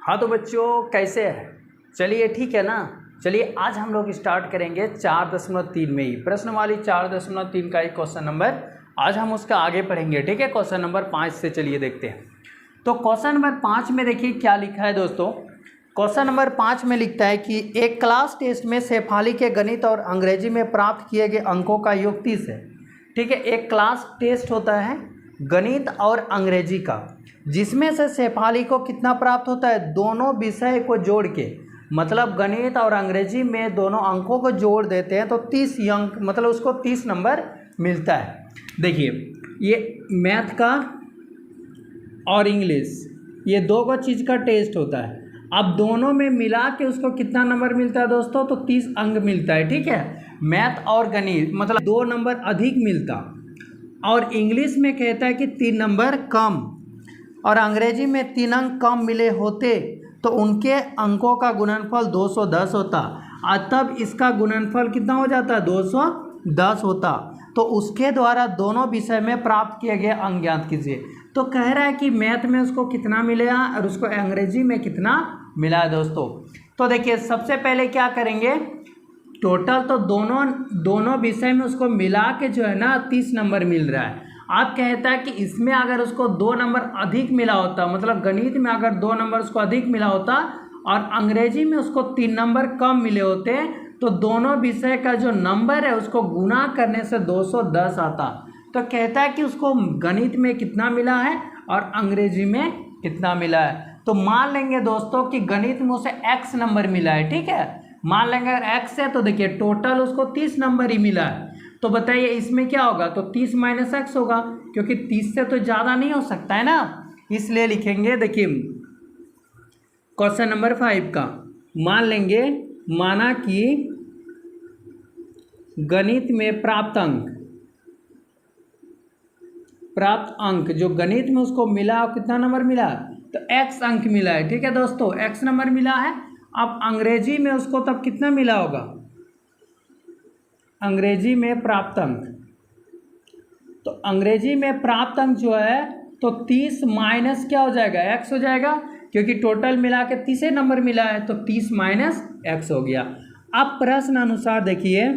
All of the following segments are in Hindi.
हाँ तो बच्चों कैसे है, चलिए ठीक है ना। चलिए आज हम लोग स्टार्ट करेंगे 4.3 में ही प्रश्न वाली 4.3 का ही क्वेश्चन नंबर। आज हम उसका आगे पढ़ेंगे, ठीक है। क्वेश्चन नंबर 5 से चलिए देखते हैं। तो क्वेश्चन नंबर 5 में देखिए क्या लिखा है दोस्तों। क्वेश्चन नंबर 5 में लिखता है कि एक क्लास टेस्ट में शेफाली के गणित और अंग्रेजी में प्राप्त किए गए अंकों का योग 30 है। ठीक है, एक क्लास टेस्ट होता है गणित और अंग्रेजी का, जिसमें से शेफाली को कितना प्राप्त होता है, दोनों विषय को जोड़ के, मतलब गणित और अंग्रेजी में दोनों अंकों को जोड़ देते हैं तो 30 अंक, मतलब उसको 30 नंबर मिलता है। देखिए ये मैथ का और इंग्लिश, ये दो को चीज़ का टेस्ट होता है। अब दोनों में मिला के उसको कितना नंबर मिलता है दोस्तों, तो 30 अंक मिलता है। ठीक है, मैथ और गणित मतलब 2 नंबर अधिक मिलता, और इंग्लिश में कहता है कि 3 नंबर कम, और अंग्रेजी में 3 अंक कम मिले होते तो उनके अंकों का गुणनफल 210 होता, और तब इसका गुणनफल कितना हो जाता, 210 होता। तो उसके द्वारा दोनों विषय में प्राप्त किए गए अंक ज्ञात कीजिए। तो कह रहा है कि मैथ में उसको कितना मिलेगा और उसको अंग्रेजी में कितना मिला है दोस्तों। तो देखिए सबसे पहले क्या करेंगे, टोटल तो दोनों विषय में उसको मिला के जो है ना 30 नंबर मिल रहा है। आप कहता है कि इसमें अगर उसको 2 नंबर अधिक मिला होता, मतलब गणित में अगर 2 नंबर उसको अधिक मिला होता और अंग्रेजी में उसको 3 नंबर कम मिले होते, तो दोनों विषय का जो नंबर है उसको गुना करने से 210 आता। तो कहता है कि उसको गणित में कितना मिला है और अंग्रेजी में कितना मिला है। तो मान लेंगे दोस्तों कि गणित में उसे x नंबर मिला है। ठीक है, मान लेंगे अगर x है तो देखिए टोटल उसको 30 नंबर ही मिला है। तो बताइए इसमें क्या होगा, तो 30 माइनस एक्स होगा, क्योंकि 30 से तो ज़्यादा नहीं हो सकता है ना, इसलिए लिखेंगे। देखिए क्वेश्चन नंबर 5 का मान लेंगे, माना कि गणित में प्राप्त अंक जो गणित में उसको मिला, कितना नंबर मिला, तो x अंक मिला है। ठीक है दोस्तों, x नंबर मिला है। अब अंग्रेजी में उसको तब कितना मिला होगा, अंग्रेजी में प्राप्त अंक, तो अंग्रेजी में प्राप्त अंक जो है तो 30 माइनस क्या हो जाएगा, x हो जाएगा, क्योंकि टोटल मिला के 30 नंबर मिला है, तो 30 माइनस x हो गया। अब प्रश्न अनुसार देखिए,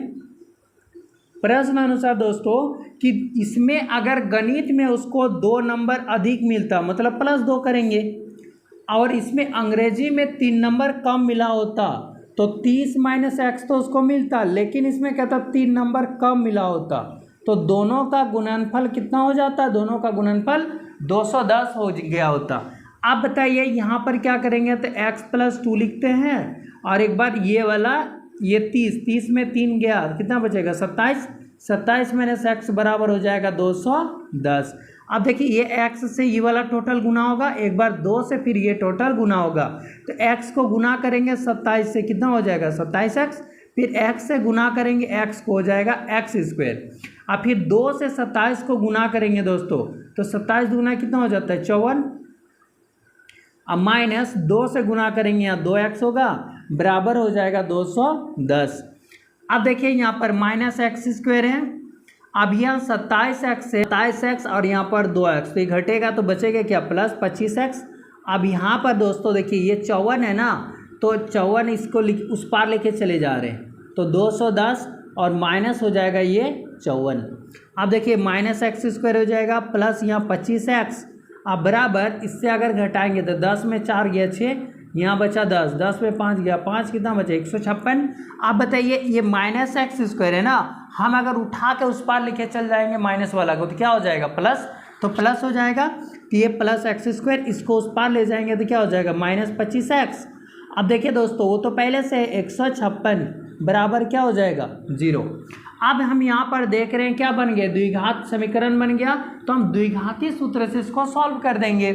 प्रश्न अनुसार दोस्तों कि इसमें अगर गणित में उसको 2 नंबर अधिक मिलता, मतलब +2 करेंगे, और इसमें अंग्रेजी में 3 नंबर कम मिला होता तो 30 माइनस एक्स तो उसको मिलता, लेकिन इसमें कहता 3 नंबर कम मिला होता, तो दोनों का गुणनफल कितना हो जाता, दोनों का गुणनफल 210 हो गया होता। अब बताइए यहाँ पर क्या करेंगे, तो x + 2 लिखते हैं, और एक बार ये वाला ये 30 में 3 गया, कितना बचेगा 27 माइनस एक्स बराबर हो जाएगा 210। अब देखिए ये x से ये वाला टोटल गुना होगा, एक बार 2 से फिर ये टोटल गुना होगा, तो x को गुना करेंगे 27 से, कितना हो जाएगा 27x, फिर x से गुना करेंगे x को हो जाएगा x², अब फिर 2 से 27 को गुना करेंगे दोस्तों, तो 27 गुना कितना हो जाता है 54, अब माइनस 2 से गुना करेंगे यहाँ 2x होगा, बराबर हो जाएगा 210। अब देखिए यहाँ पर -x² है, अब यहाँ 27x और यहाँ पर 2x, तो ये घटेगा तो बचेगा क्या, +25x। अब यहाँ पर दोस्तों देखिए ये 54 है ना, तो 54 इसको उस पार लेके चले जा रहे हैं, तो 210 और माइनस हो जाएगा ये 54। अब देखिए -x² हो जाएगा, प्लस यहाँ 25x, अब बराबर इससे अगर घटाएंगे तो 10 में 4 गया 6, यहाँ बचा 10 में 5 गया 5, कितना बचा 156। आप बताइए ये -x² है ना, हम अगर उठा के उस पार लेके चल जाएंगे माइनस वाला को, तो क्या हो जाएगा प्लस, तो प्लस हो जाएगा, तो ये +x², इसको उस पार ले जाएंगे तो क्या हो जाएगा -25x। अब देखिए दोस्तों वो तो पहले से 156 बराबर क्या हो जाएगा 0। अब हम यहाँ पर देख रहे हैं क्या बन गया, द्विघात समीकरण बन गया, तो हम द्विघाती सूत्र से इसको सॉल्व कर देंगे।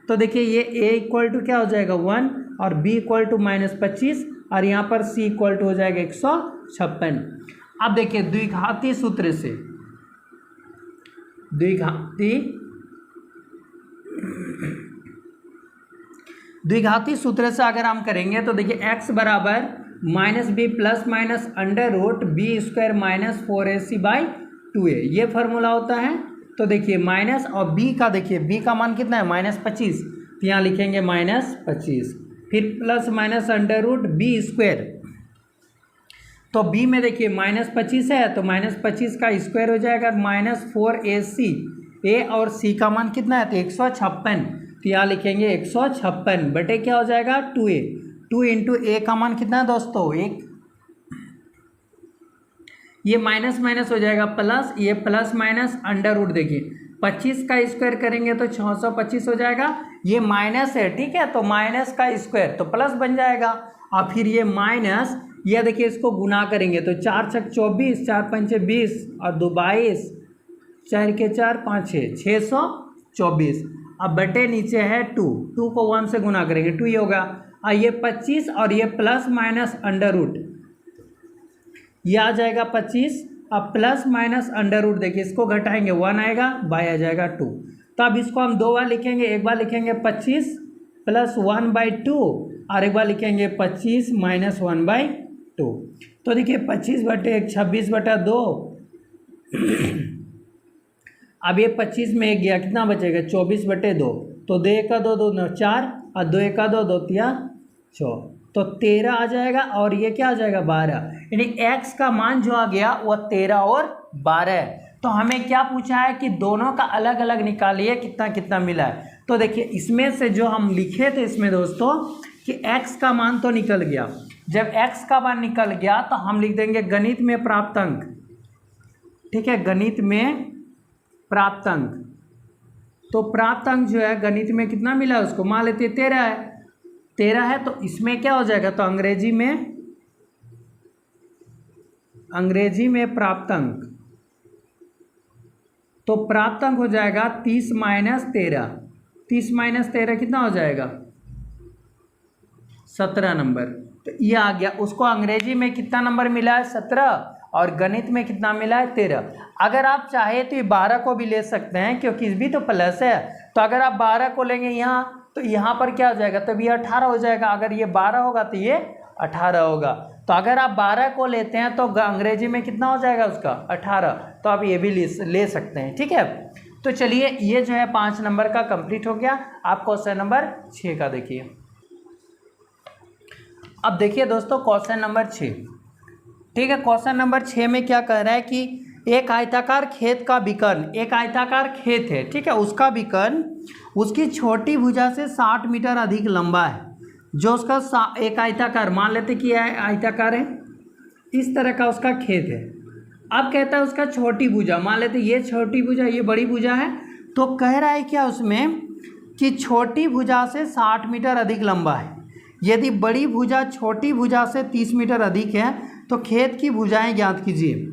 तो देखिए ये a क्या हो जाएगा 1, और b -25, और यहाँ पर c हो जाएगा 156। अब देखिए द्विघाती सूत्र से, द्विघाती सूत्र से अगर हम करेंगे तो देखिए x बराबर -b + √b² - 4ac/2a, ये फार्मूला होता है। तो देखिए माइनस और b का, देखिए b का मान कितना है -25, तो यहाँ लिखेंगे -25। फिर plus minus under root B square. तो बी में देखिए -25 है तो -25 का स्क्वायर हो जाएगा -4AC। ए और सी का मान कितना है तो 156। तो यहाँ लिखेंगे 156 बटे क्या हो जाएगा 2A। 2 इंटू ए का मान कितना है दोस्तों 1। ये माइनस माइनस हो जाएगा प्लस, ये प्लस माइनस अंडर रूट। देखिए 25 का स्क्वायर करेंगे तो 625 हो जाएगा। ये माइनस है ठीक है, तो माइनस का स्क्वायर तो प्लस बन जाएगा। और फिर ये माइनस, ये देखिए इसको गुना करेंगे तो 4 छक 24, 4 पंचे 20 और 2 22, 4 के 4 5 6, 624। अब बटे नीचे है 2 को 1 से गुना करेंगे 2 ही होगा। और ये 25 और ये प्लस माइनस अंडर रूट, ये आ जाएगा 25। अब प्लस माइनस अंडर रूट देखिए इसको घटाएंगे 1 आएगा, बाई आ जाएगा 2। तो अब इसको हम 2 बार लिखेंगे, एक बार लिखेंगे 25 प्लस 1/2 और एक बार लिखेंगे 25 माइनस 1/2। तो देखिए 25 बटे 1 26/2। अब ये 25 में एक गया कितना बचेगा 24/2। तो 2 1 2 2 9 4 और 2 1 2 2 3 6, तो 13 आ जाएगा और ये क्या आ जाएगा 12। यानी x का मान जो आ गया वह 13 और 12 है। तो हमें क्या पूछा है कि दोनों का अलग अलग निकालिए कितना कितना मिला है। तो देखिए इसमें से जो हम लिखे थे इसमें दोस्तों कि x का मान तो निकल गया। जब x का मान निकल गया तो हम लिख देंगे गणित में प्राप्त अंक। ठीक है, गणित में प्राप्त अंक। तो प्राप्त अंक जो है गणित में कितना मिला उसको मान लेते 13 है। 13 है तो इसमें क्या हो जाएगा तो अंग्रेजी में प्राप्त अंक। तो प्राप्त अंक हो जाएगा 30 माइनस 13। 30 माइनस 13 कितना हो जाएगा 17 नंबर। तो ये आ गया। उसको अंग्रेजी में कितना नंबर मिला है 17 और गणित में कितना मिला है 13। अगर आप चाहे तो ये 12 को भी ले सकते हैं क्योंकि इस भी तो प्लस है। तो अगर आप 12 को लेंगे यहाँ तो यहाँ पर क्या हो जाएगा तब ये 18 हो जाएगा। अगर ये 12 होगा तो ये 18 होगा। तो अगर आप 12 को लेते हैं तो अंग्रेजी में कितना हो जाएगा उसका 18। तो आप ये भी ले सकते हैं। ठीक है, तो चलिए ये जो है 5 नंबर का कंप्लीट हो गया। आप क्वेश्चन नंबर 6 का देखिए। अब देखिए दोस्तों क्वेश्चन नंबर 6। ठीक है, क्वेश्चन नंबर 6 में क्या कह रहा है कि एक आयताकार खेत का विकर्ण, एक आयताकार खेत है ठीक है, उसका विकर्ण उसकी छोटी भुजा से 60 मीटर अधिक लंबा है। जो उसका एक आयताकार मान लेते कि यह आयताकार है, इस तरह का उसका खेत है। अब कहता है उसका छोटी भुजा, मान लेते ये छोटी भुजा ये बड़ी भुजा है। तो कह रहा है क्या उसमें कि छोटी भुजा से 60 मीटर अधिक लंबा है। यदि बड़ी भुजा छोटी भुजा से 30 मीटर अधिक है तो खेत की भुजाएं ज्ञात कीजिए।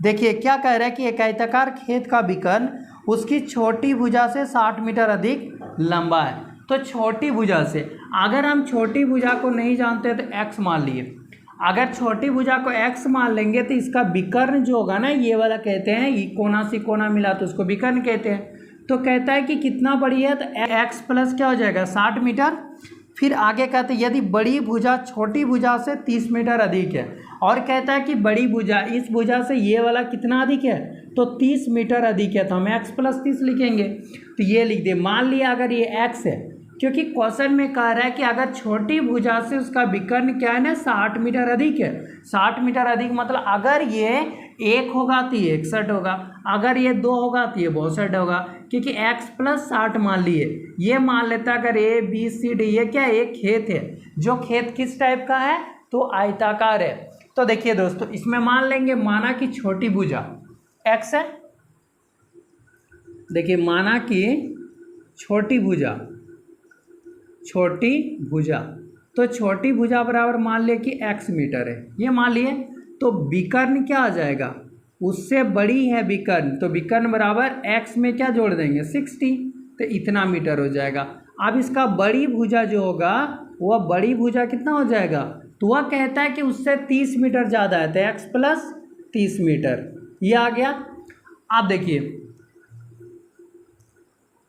देखिए क्या कह रहा है कि एक आयताकार खेत का विकर्ण उसकी छोटी भुजा से 60 मीटर अधिक लंबा है। तो छोटी भुजा से, अगर हम छोटी भुजा को नहीं जानते तो x मान लिए। अगर छोटी भुजा को x मान लेंगे तो इसका विकर्ण जो होगा ना ये वाला कहते हैं, ये कोना से कोना मिला तो उसको विकर्ण कहते हैं। तो कहता है कि कितना बड़ी है तो x प्लस क्या हो जाएगा 60 मीटर। फिर आगे कहते हैं यदि बड़ी भुजा छोटी भुजा से 30 मीटर अधिक है, और कहता है कि बड़ी भुजा इस भुजा से ये वाला कितना अधिक है तो 30 मीटर अधिक है। तो हम x प्लस 30 लिखेंगे। तो ये लिख दे। मान लिया अगर ये x है, क्योंकि क्वेश्चन में कह रहा है कि अगर छोटी भुजा से उसका विकर्ण क्या है ना 60 मीटर अधिक है। 60 मीटर अधिक मतलब अगर ये 1 होगा तो ये 61 होगा, अगर ये 2 होगा तो ये 62 होगा, क्योंकि x प्लस 60 मान लिए। ये मान लेता अगर a b c d ये क्या एक खेत है। जो खेत किस टाइप का है तो आयताकार है। तो देखिए दोस्तों इसमें मान लेंगे, माना कि छोटी भुजा x है। देखिए माना कि छोटी भुजा तो छोटी भुजा बराबर मान लिया कि x मीटर है, ये मान लिए। तो विकर्ण क्या आ जाएगा उससे बड़ी है विकर्ण, तो विकर्ण बराबर x में क्या जोड़ देंगे 60, तो इतना मीटर हो जाएगा। अब इसका बड़ी भुजा जो होगा वह बड़ी भुजा कितना हो जाएगा, तो वह कहता है कि उससे 30 मीटर ज़्यादा है, तो x प्लस 30 मीटर ये आ गया। आप देखिए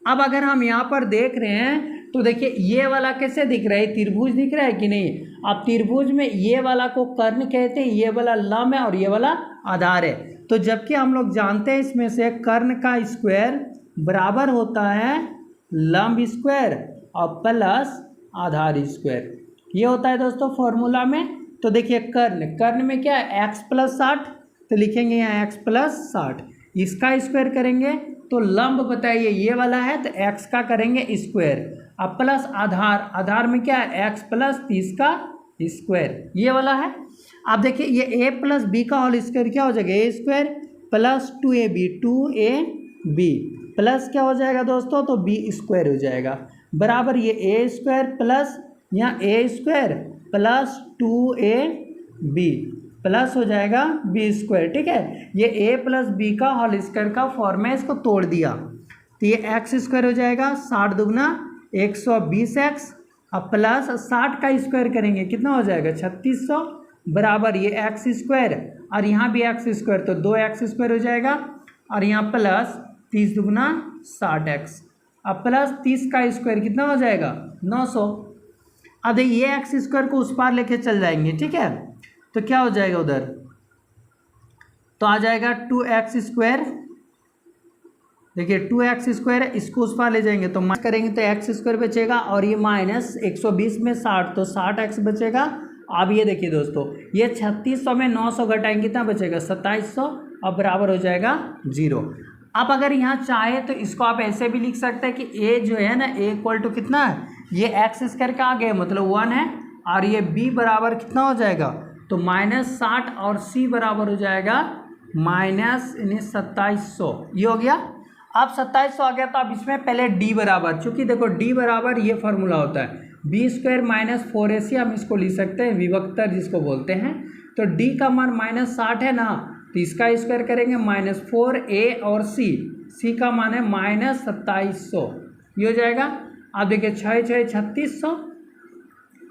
अब अगर हम यहाँ पर देख रहे हैं तो देखिए ये वाला कैसे दिख रहा है, त्रिभुज दिख रहा है कि नहीं। अब त्रिभुज में ये वाला को कर्ण कहते हैं, ये वाला लंब है और ये वाला आधार है। तो जबकि हम लोग जानते हैं इसमें से कर्ण का स्क्वायर बराबर होता है लंब स्क्वायर और प्लस आधार स्क्वायर। ये होता है दोस्तों फॉर्मूला में। तो देखिए कर्ण में क्या है x प्लस 60, तो लिखेंगे यहाँ x प्लस 60। इसका स्क्वायर करेंगे तो लंब बताइए ये वाला है तो x का करेंगे स्क्वायर। अब प्लस आधार में क्या है x प्लस 30 का स्क्वायर, ये वाला है। अब देखिए ये a प्लस बी का होल स्क्वायर क्या हो जाएगा, ए स्क्वायर प्लस 2ab प्लस क्या हो जाएगा दोस्तों, तो बी स्क्वायर हो जाएगा बराबर ये ए स्क्वायर प्लस यहाँ ए स्क्वायर प्लस 2ab प्लस हो जाएगा बी स्क्वायर। ठीक है, ये a प्लस बी का होल स्क्वायर का फॉर्म है, इसको तोड़ दिया तो ये एक्स स्क्वायर हो जाएगा 60 दुगना 120x, अब प्लस 60 का स्क्वायर करेंगे कितना हो जाएगा 3600 बराबर ये एक्स स्क्वायर और यहाँ भी एक्स स्क्वायर तो 2x स्क्वायर हो जाएगा और यहाँ प्लस 30 दुगना 60x, अब प्लस 30 का स्क्वायर कितना हो जाएगा 900। अब ये एक्स स्क्वायर को उस पार लेके चल जाएंगे। ठीक है, तो क्या हो जाएगा उधर, तो आ जाएगा 2x स्क्वायर। देखिए 2x स्क्वायर इसको उस पार ले जाएंगे तो माइनस करेंगे तो x स्क्वायर बचेगा और ये माइनस 120 में 60 तो 60x बचेगा। अब ये देखिए दोस्तों ये 3600 में 900 घटाएंगे कितना बचेगा 2700 और बराबर हो जाएगा 0। अब अगर यहाँ चाहे तो इसको आप ऐसे भी लिख सकते हैं कि a जो है ना a इक्वल टू कितना है, ये x स्क्वायर का आ गया मतलब 1 है और ये b बराबर कितना हो जाएगा तो -60 और c बराबर हो जाएगा -2700। ये हो गया। अब 2700 आ गया तो अब इसमें पहले d बराबर, चूंकि देखो d बराबर ये फार्मूला होता है b स्क्वायर माइनस 4ac, हम इसको लिख सकते हैं विभक्तर जिसको बोलते हैं। तो d का मान -60 है ना, तो इसका स्क्वायर करेंगे -4a और c का मान है -2700, ये हो जाएगा। अब देखिए 6 6 3600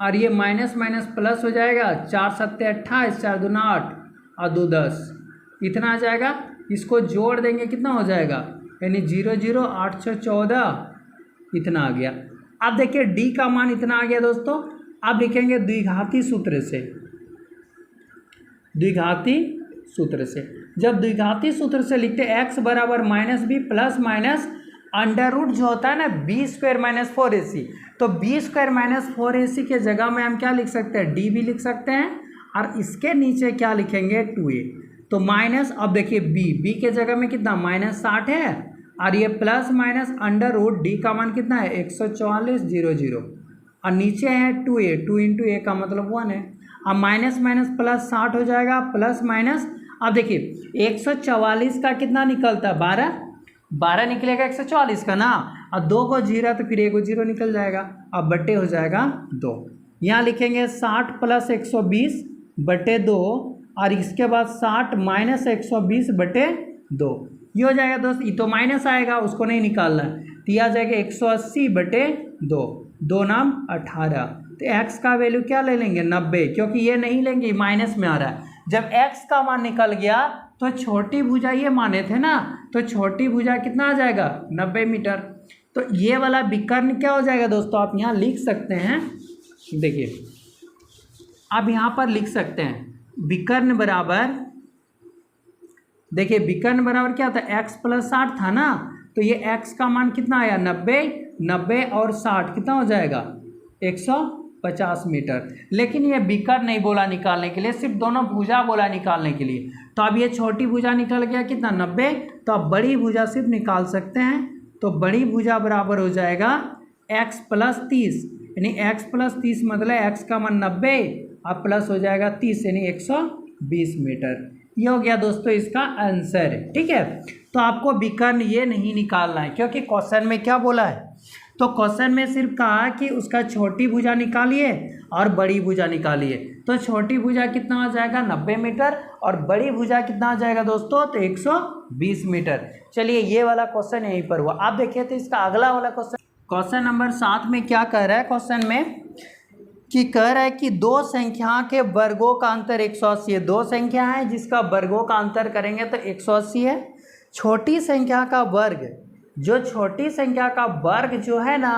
और ये माइनस माइनस प्लस हो जाएगा 4 7 28 4 2 8 और 2 10 इतना आ जाएगा। इसको जोड़ देंगे कितना हो जाएगा यानी 0 0 8 6 14 इतना आ गया। अब देखिए d का मान इतना आ गया दोस्तों। अब लिखेंगे द्विघाती सूत्र से, द्विघाती सूत्र से जब द्विघाती सूत्र से लिखते x बराबर -b plus minus under root जो होता है ना b स्क्वायर माइनस 4ac, तो b स्क्वायर माइनस 4ac के जगह में हम क्या लिख सकते हैं d भी लिख सकते हैं और इसके नीचे क्या लिखेंगे 2a। तो माइनस, अब देखिए b के जगह में कितना -60 है और ये plus minus under root d का मान कितना है 144 0 0 और नीचे है 2a, 2 इंटू a का मतलब 1 है। अब माइनस माइनस प्लस 60 हो जाएगा प्लस माइनस, अब देखिए 144 का कितना निकलता है 12 निकलेगा 144 का ना, और 2 को 0 तो फिर 1 को 0 निकल जाएगा, अब बट्टे हो जाएगा 2। यहाँ लिखेंगे 60 प्लस 120 बटे 2 और इसके बाद 60 माइनस 120 बटे 2, ये हो जाएगा दोस्त। ये तो माइनस आएगा उसको नहीं निकालना है, तो यह आ जाएगा 180 बटे 2, 2 नाम 18। तो x का वैल्यू क्या ले लेंगे 90, क्योंकि ये नहीं लेंगे माइनस में आ रहा है। जब x का मान निकल गया तो छोटी भुजा ये माने थे ना, तो छोटी भुजा कितना आ जाएगा 90 मीटर। तो ये वाला विकर्ण क्या हो जाएगा दोस्तों, आप यहाँ लिख सकते हैं। देखिए आप यहाँ पर लिख सकते हैं विकर्ण बराबर, देखिए विकर्ण बराबर क्या था x प्लस 60 था ना, तो ये x का मान कितना आया 90 और 60 कितना हो जाएगा 150 मीटर। लेकिन ये विकर्ण नहीं बोला निकालने के लिए, सिर्फ दोनों भुजा बोला निकालने के लिए। तो अब ये छोटी भुजा निकल गया कितना 90, तो अब बड़ी भुजा सिर्फ निकाल सकते हैं। तो बड़ी भुजा बराबर हो जाएगा x प्लस 30, यानी x प्लस 30 मतलब x का मान 90 अब प्लस हो जाएगा 30 यानी 120 मीटर। ये हो गया दोस्तों इसका आंसर। ठीक है, तो आपको विकर्ण ये नहीं निकालना है, क्योंकि क्वेश्चन में क्या बोला है, तो क्वेश्चन में सिर्फ कहा कि उसका छोटी भुजा निकालिए और बड़ी भुजा निकालिए। तो छोटी भुजा कितना हो जाएगा 90 मीटर और बड़ी भुजा कितना हो जाएगा दोस्तों तो 120 मीटर। चलिए ये वाला क्वेश्चन यहीं पर हुआ। आप देखिए तो इसका अगला वाला क्वेश्चन नंबर 7 में क्या कह रहा है, क्वेश्चन में कि कह रहा है कि दो संख्या के वर्गों का अंतर 180 है। दो संख्या है जिसका वर्गों का अंतर करेंगे तो 180 है। छोटी संख्या का वर्ग, जो छोटी संख्या का वर्ग जो है ना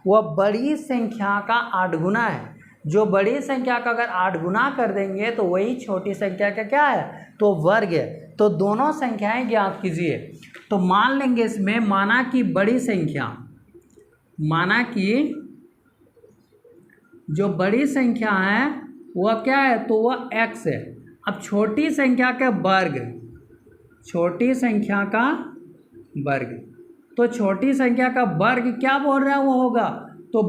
वह बड़ी संख्या का 8 गुना है। जो बड़ी संख्या का अगर 8 गुना कर देंगे तो वही छोटी संख्या का क्या है तो वर्ग है। तो दोनों संख्याएं ज्ञात कीजिए। तो मान लेंगे इसमें, माना कि बड़ी संख्या, माना कि जो बड़ी संख्या है वह क्या है, तो वह x है। अब छोटी संख्या का वर्ग, छोटी संख्या का वर्ग, तो छोटी संख्या का वर्ग क्या बोल रहा है वो होगा, तो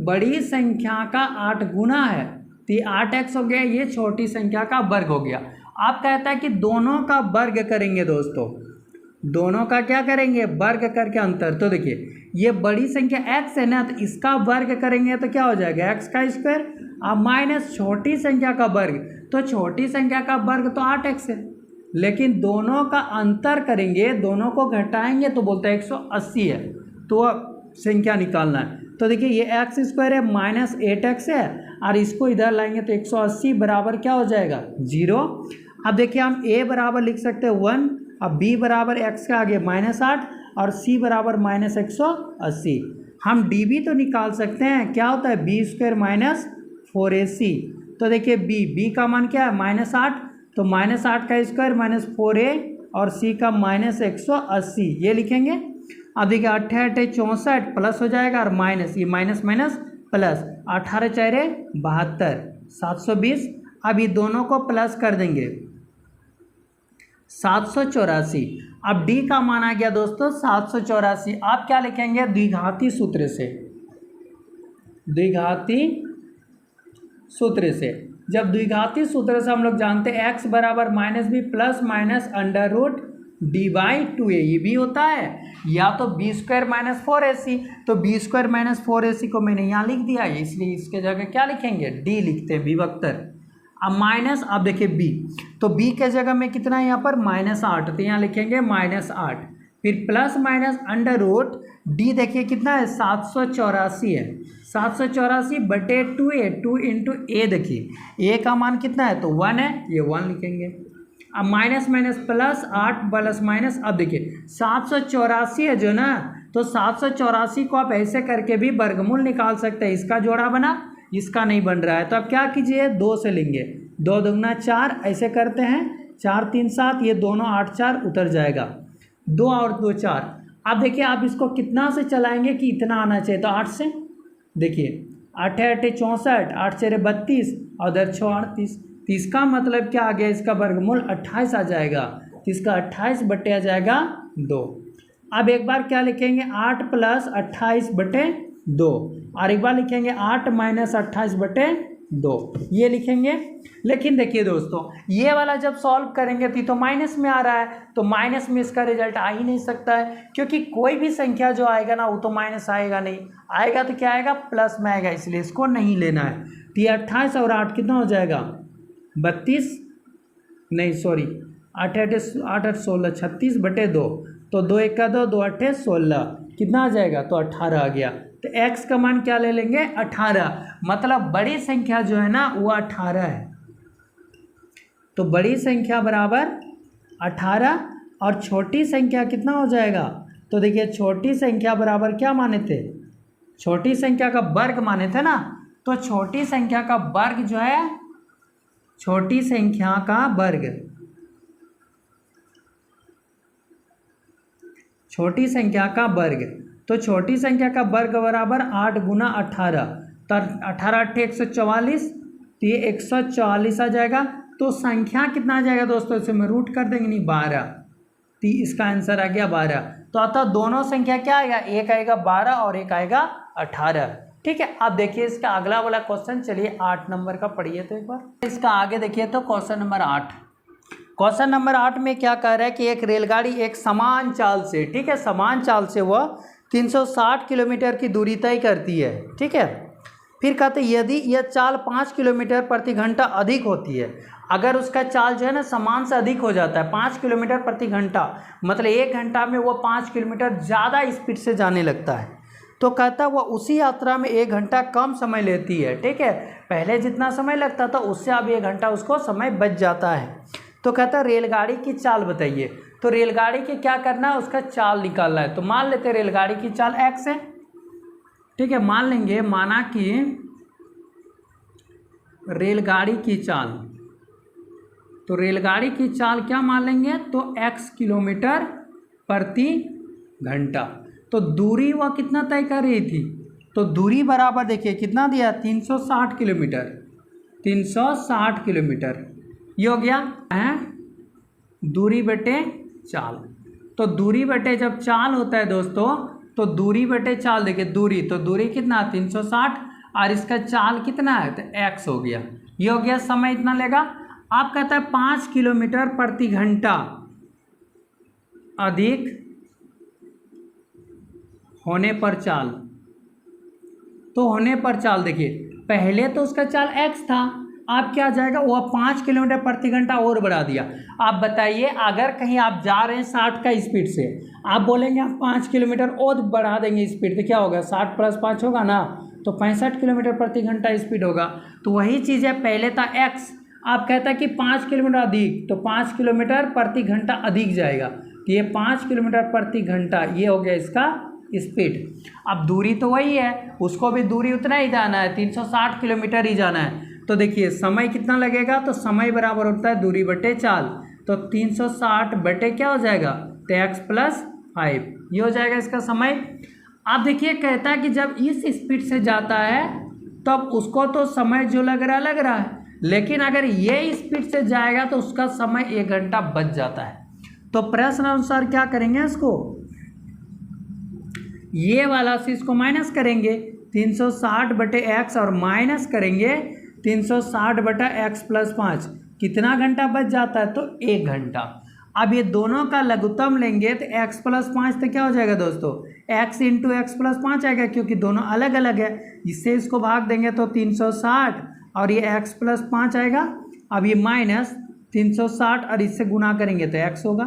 बड़ी संख्या का 8 गुना है, तो ये 8x हो गया, ये छोटी संख्या का वर्ग हो गया। आप कहता है कि दोनों का वर्ग करेंगे दोस्तों, दोनों का क्या करेंगे, वर्ग करके अंतर। तो देखिए ये बड़ी संख्या x है ना, तो इसका वर्ग करेंगे तो क्या हो जाएगा, x का स्क्वायर, अब माइनस छोटी संख्या का वर्ग, तो छोटी संख्या का वर्ग तो 8x है, लेकिन दोनों का अंतर करेंगे, दोनों को घटाएंगे तो बोलते हैं 180 है, तो संख्या निकालना है। तो देखिए ये एक्स स्क्वायर है माइनस 8x है, और इसको इधर लाएंगे तो 180 बराबर क्या हो जाएगा, 0। अब देखिए हम a बराबर लिख सकते हैं 1, अब b बराबर x के आगे -8 और c बराबर -180। हम db तो निकाल सकते हैं, क्या होता है b स्क्वायर माइनस 4ac। तो देखिए b का मान क्या है -8, तो -8 का स्क्वायर -4a और c का -180 ये लिखेंगे। अब देखिए 8 8 64 प्लस हो जाएगा और माइनस, ये माइनस माइनस प्लस, 18 4 72 720। अब ये दोनों को प्लस कर देंगे 784। अब d का मान आ गया दोस्तों 784। आप क्या लिखेंगे, द्विघाती सूत्र से, द्विघाती सूत्र से। जब द्विघाती सूत्र से हम लोग जानते हैं x बराबर -b plus minus under root d/2a, ये भी होता है, या तो b स्क्वायर माइनस 4ac, तो b स्क्वायर माइनस 4ac को मैंने यहाँ लिख दिया है, इसलिए इसके जगह क्या लिखेंगे, d लिखते हैं, विभक्तर। अब माइनस, अब देखिए b, तो b के जगह में कितना है यहाँ पर -8, तो यहाँ लिखेंगे -8, फिर plus minus under root d, देखिए कितना है 784 है, 784 बटे 2a, 2 इंटू a, देखिए a का मान कितना है, तो 1 है, ये 1 लिखेंगे। अब minus minus plus 8 plus minus, अब देखिए 784 है जो ना, तो 784 को आप ऐसे करके भी वर्गमूल निकाल सकते हैं, इसका जोड़ा बना, इसका नहीं बन रहा है, तो अब क्या कीजिए 2 से लेंगे, 2 दूगुना 4, ऐसे करते हैं 4 3 7, ये दोनों 8 4 उतर जाएगा, 2 और 2 4। अब देखिए आप इसको कितना से चलाएंगे कि इतना आना चाहिए, तो 8 से, देखिए 8 8 64, 8 4 32 और उधर 6 38, तो इसका मतलब क्या आ गया, इसका वर्गमूल 28 आ जाएगा, तो इसका 28 बटे आ जाएगा 2। अब एक बार क्या लिखेंगे 8 प्लस 28 बटे 2, और एक बार लिखेंगे 8 माइनस 28 बटे 2, ये लिखेंगे। लेकिन देखिए दोस्तों ये वाला जब सॉल्व करेंगे तो माइनस में आ रहा है, तो माइनस में इसका रिजल्ट आ ही नहीं सकता है, क्योंकि कोई भी संख्या जो आएगा ना वो तो माइनस आएगा नहीं, आएगा तो क्या आएगा, प्लस में आएगा, इसलिए इसको नहीं लेना है। तो ये 28 और 8 कितना हो जाएगा, 32, नहीं सॉरी 8 8 16 36 बटे 2, तो 2 1 का 2, 2 8 16, कितना आ जाएगा, तो 18 आ गया। तो x का मान क्या ले लेंगे, 18, मतलब बड़ी संख्या जो है ना वो 18 है, तो बड़ी संख्या बराबर 18 और छोटी संख्या कितना हो जाएगा, तो देखिए छोटी संख्या बराबर क्या माने थे, छोटी संख्या का वर्ग माने थे ना, तो छोटी संख्या का वर्ग जो है, छोटी संख्या का वर्ग, छोटी संख्या का वर्ग, तो छोटी संख्या का वर्ग बराबर 8 गुना 18, तो 18 8 144, तो ये 144 आ जाएगा। तो संख्या कितना आ जाएगा दोस्तों, इसे में रूट कर देंगे, नहीं 12, तो इसका आंसर आ गया 12। तो अतः दोनों संख्या क्या आएगा, एक आएगा 12 और एक आएगा 18। ठीक है, अब देखिए इसका अगला वाला क्वेश्चन, चलिए 8 नंबर का पढ़िए तो एक बार। इसका आगे देखिए तो क्वेश्चन नंबर 8, क्वेश्चन नंबर 8 में क्या कह रहा है कि एक रेलगाड़ी एक समान चाल से, ठीक है, समान चाल से वह 360 किलोमीटर की दूरी तय करती है। ठीक है, फिर कहते हैं यदि यह चाल 5 किलोमीटर प्रति घंटा अधिक होती है, अगर उसका चाल जो है ना समान से अधिक हो जाता है 5 किलोमीटर प्रति घंटा, मतलब 1 घंटा में वो 5 किलोमीटर ज़्यादा स्पीड से जाने लगता है, तो कहता है वह उसी यात्रा में 1 घंटा कम समय लेती है। ठीक है, पहले जितना समय लगता था उससे अब 1 घंटा उसको समय बच जाता है। तो कहता है रेलगाड़ी की चाल बताइए, तो रेलगाड़ी की क्या करना है, उसका चाल निकालना है। तो मान लेते हैं रेलगाड़ी की चाल x है। ठीक है, मान लेंगे, माना कि रेलगाड़ी की चाल, तो रेलगाड़ी की चाल क्या मान लेंगे, तो x किलोमीटर प्रति घंटा। तो दूरी वह कितना तय कर रही थी, तो दूरी बराबर देखिए कितना दिया, 360 किलोमीटर, 360 किलोमीटर। ये हो गया है दूरी बटे चाल। तो दूरी बटे जब चाल होता है दोस्तों, तो दूरी बटे चाल देखिए, दूरी तो दूरी कितना 360 और इसका चाल कितना है तो x हो गया। ये हो गया समय इतना लेगा। आप कहता है 5 किलोमीटर प्रति घंटा अधिक होने पर चाल। तो होने पर चाल देखिए पहले तो उसका चाल x था, आप क्या जाएगा वह 5 किलोमीटर प्रति घंटा और बढ़ा दिया। आप बताइए अगर कहीं आप जा रहे हैं 60 का स्पीड से, आप बोलेंगे आप 5 किलोमीटर और बढ़ा देंगे स्पीड, तो क्या होगा 60 + 5 होगा ना, तो 65 किलोमीटर प्रति घंटा स्पीड होगा। तो वही चीज़ है, पहले था x, आप कहता है कि 5 किलोमीटर अधिक, तो 5 किलोमीटर प्रति घंटा अधिक जाएगा, तो ये 5 किलोमीटर प्रति घंटा ये हो गया इसका स्पीड। अब दूरी तो वही है, उसको भी दूरी उतना ही जाना है, 360 किलोमीटर ही जाना है। तो देखिए समय कितना लगेगा, तो समय बराबर होता है दूरी बटे चाल। तो 360 बटे क्या हो जाएगा तो x + 5, ये हो जाएगा इसका समय। अब देखिए कहता है कि जब इस स्पीड से जाता है तब उसको तो समय जो लग रहा है, लेकिन अगर ये स्पीड से जाएगा तो उसका समय 1 घंटा बच जाता है। तो प्रश्न अनुसार क्या करेंगे, इसको ये वाला से इसको माइनस करेंगे 360 बटे x और माइनस करेंगे 360 बटा x + 5, कितना घंटा बच जाता है तो 1 घंटा। अब ये दोनों का लघुत्तम लेंगे तो x + 5 तो क्या हो जाएगा दोस्तों x × x + 5 आएगा, क्योंकि दोनों अलग अलग है, इससे इसको भाग देंगे तो 360 और ये x + 5 आएगा। अब ये माइनस 360 और इससे गुना करेंगे तो x होगा,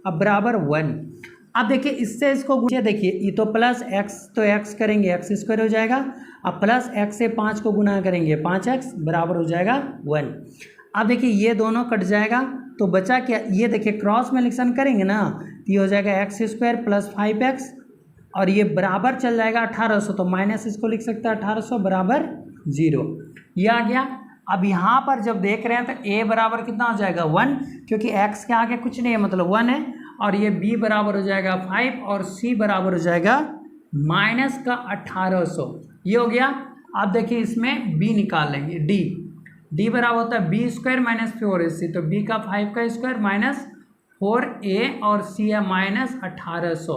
अब बराबर 1। अब देखिए इससे इसको देखिए ये तो प्लस x, तो x करेंगे x² हो जाएगा, अब प्लस x से 5 को गुना करेंगे 5x बराबर हो जाएगा 1। अब देखिए ये दोनों कट जाएगा तो बचा क्या, ये देखिए क्रॉस मल्टीप्लिकेशन करेंगे ना तो ये हो जाएगा x² + 5x और ये बराबर चल जाएगा 1800, तो माइनस इसको लिख सकते हैं 1800 बराबर 0, ये आ गया। अब यहाँ पर जब देख रहे हैं तो a बराबर कितना हो जाएगा 1, क्योंकि x के आगे कुछ नहीं है मतलब 1 है, और ये b बराबर हो जाएगा 5 और c बराबर हो जाएगा माइनस का 1800, ये हो गया। अब देखिए इसमें b निकाल लेंगे, d बराबर होता है b² - 4ac, तो b का 5 का स्क्वायर माइनस 4a और c है माइनस 1800,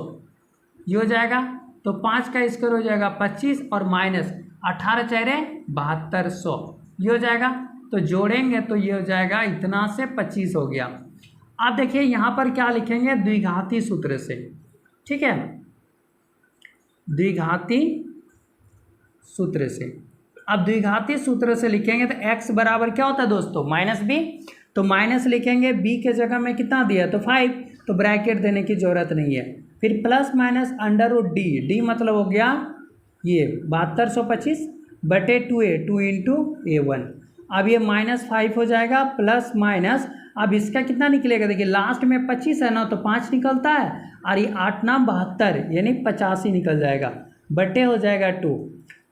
ये हो जाएगा। तो 5 का स्क्वायर हो जाएगा 25 और माइनस 18 × 4 = 7200, ये हो जाएगा। तो जोड़ेंगे तो ये हो जाएगा इतना से 25 हो गया। अब देखिए यहाँ पर क्या लिखेंगे द्विघाती सूत्र से, ठीक है, द्विघाती सूत्र से। अब द्विघाती सूत्र से लिखेंगे तो x बराबर क्या होता है दोस्तों -b, तो माइनस लिखेंगे, b के जगह में कितना दिया तो 5, तो ब्रैकेट देने की जरूरत नहीं है। फिर प्लस माइनस √d, d मतलब हो गया ये 7225 बटे 2a, 2 × a1। अब ये -5 हो जाएगा प्लस माइनस, अब इसका कितना निकलेगा देखिए लास्ट में 25 है ना, तो 5 निकलता है और ये 8 × 9 = 72 यानी 85 निकल जाएगा, बटे हो जाएगा 2।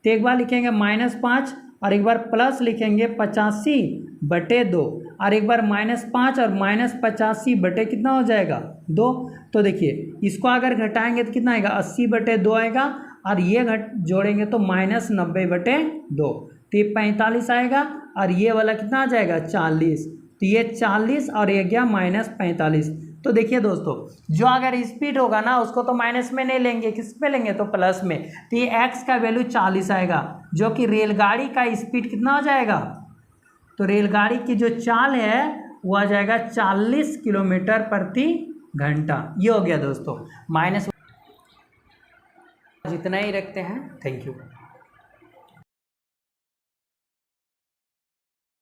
तो एक बार लिखेंगे -5 और एक बार प्लस लिखेंगे 85 बटे 2 और एक बार -5 और -85 बटे कितना हो जाएगा 2। तो देखिए इसको अगर घटाएंगे तो कितना आएगा 80 बटे 2 आएगा, और ये जोड़ेंगे तो -90 बटे 2, तो ये 45 आएगा, और ये वाला कितना आ जाएगा 40, तो ये 40 और ये गया -45। तो देखिए दोस्तों जो अगर स्पीड होगा ना उसको तो माइनस में नहीं लेंगे, किस पे लेंगे तो प्लस में, तो ये x का वैल्यू 40 आएगा, जो कि रेलगाड़ी का स्पीड कितना हो जाएगा, तो रेलगाड़ी की जो चाल है वो आ जाएगा 40 किलोमीटर प्रति घंटा। ये हो गया दोस्तों माइनस, जितना ही रखते हैं। Thank you.